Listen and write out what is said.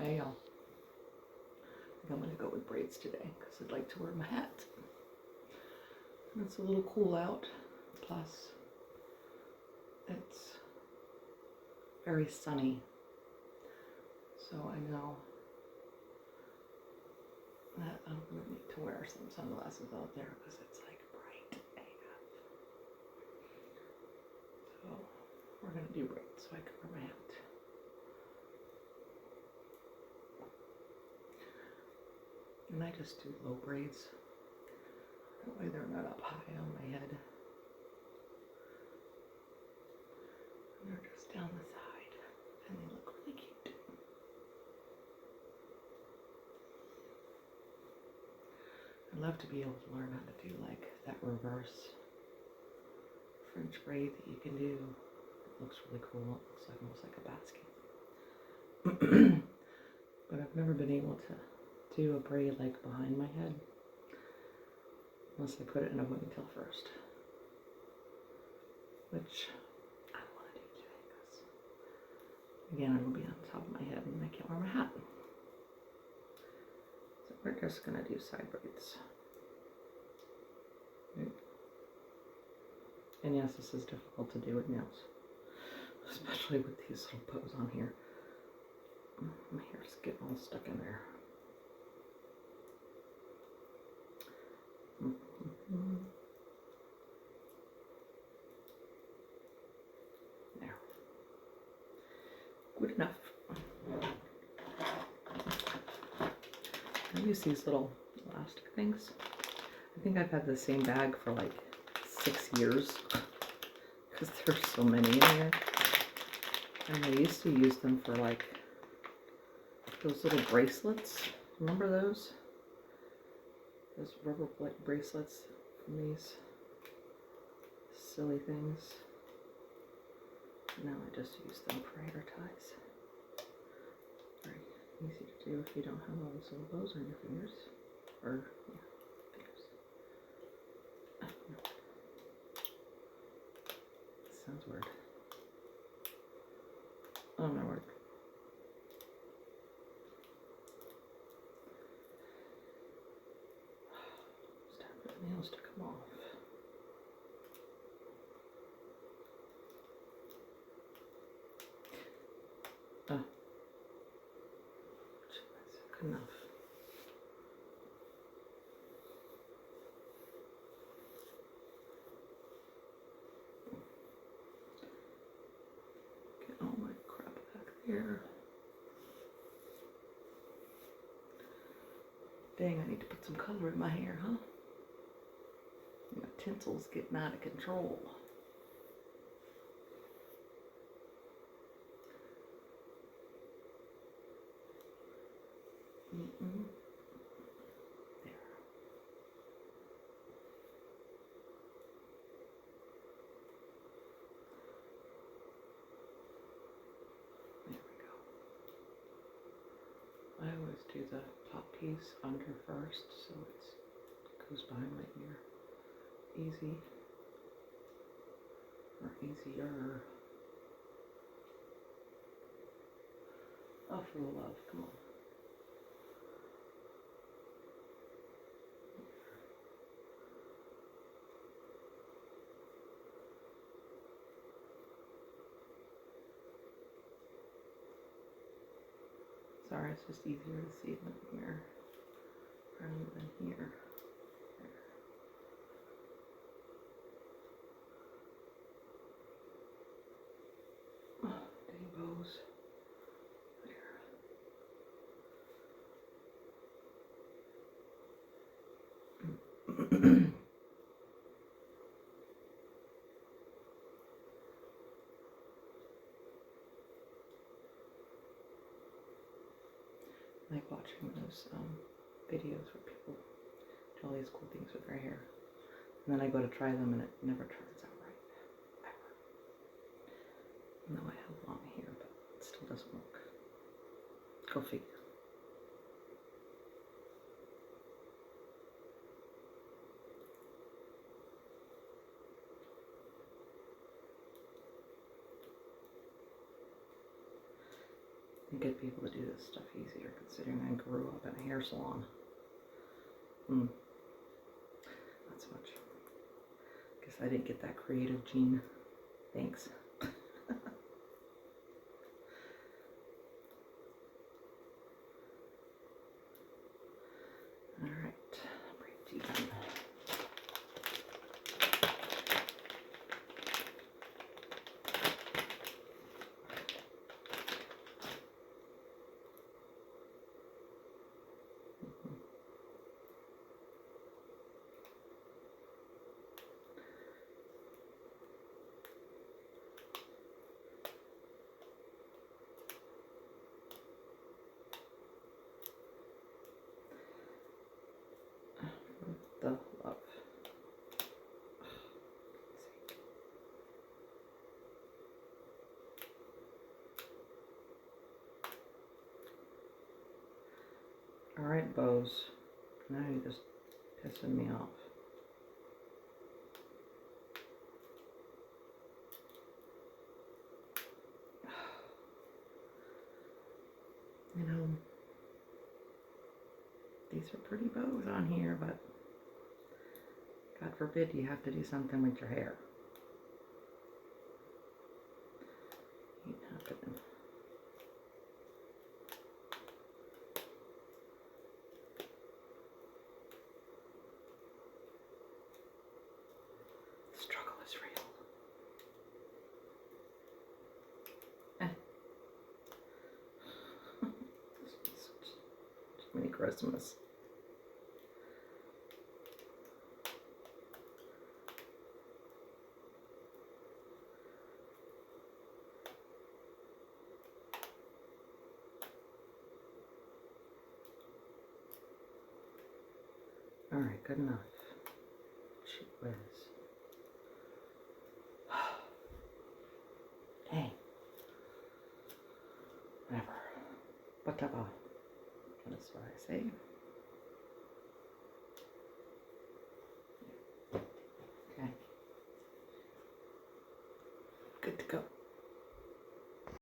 Hey y'all. I think I'm going to go with braids today because I'd like to wear my hat. And it's a little cool out. Plus, it's very sunny. So I know that I'm going to need to wear some sunglasses out there because it's like bright AF. So we're going to do braids so I can wear my hat. And I just do low braids. That way they're not up high on my head. And they're just down the side. And they look really cute. I'd love to be able to learn how to do like that reverse French braid that you can do. It looks really cool. It looks like almost like a basket. But I've never been able to do a braid like behind my head unless I put it in a ponytail first, which I don't want to do today because again it'll be on top of my head and I can't wear my hat. So we're just gonna do side braids. And yes, this is difficult to do with nails, especially with these little bows on here. My hair's getting all stuck in there. There. Good enough. I use these little elastic things. I think I've had the same bag for like 6 years because there's so many in here. And I used to use them for like those little bracelets. Remember those? Those rubber bracelets from these silly things. Now I just use them for hair ties. Very easy to do if you don't have all these little bows on your fingers. Or, yeah, fingers. Oh, no. This sounds weird. Oh my word. It's time for the nails to come off. Oh. That's good enough. Get all my crap back there. Dang, I need to put some color in my hair, huh? My tinsel's getting out of control. There. There we go. I always do the top piece under first, so it goes behind my ear. Easy. Or easier. Oh, for the love, come on. Sorry, it's just easier to see them here rather than here. Oh, dang bows. There. Like watching those videos where people do all these cool things with their hair. And then I go to try them and it never turns out right. Ever. No, I have long hair, but it still doesn't work. Go figure. think I'd be able to do this stuff easier considering I grew up in a hair salon. Not so much. Guess I didn't get that creative gene. Thanks. All right, pretty even. The love. All right, bows. Now you're just pissing me off. You know, these are pretty bows on here, but God forbid you have to do something with your hair. Ain't happening. The struggle is real. This is such mini Christmas. All right, good enough. She whiz. Dang. Whatever. Whatever. That's what I say.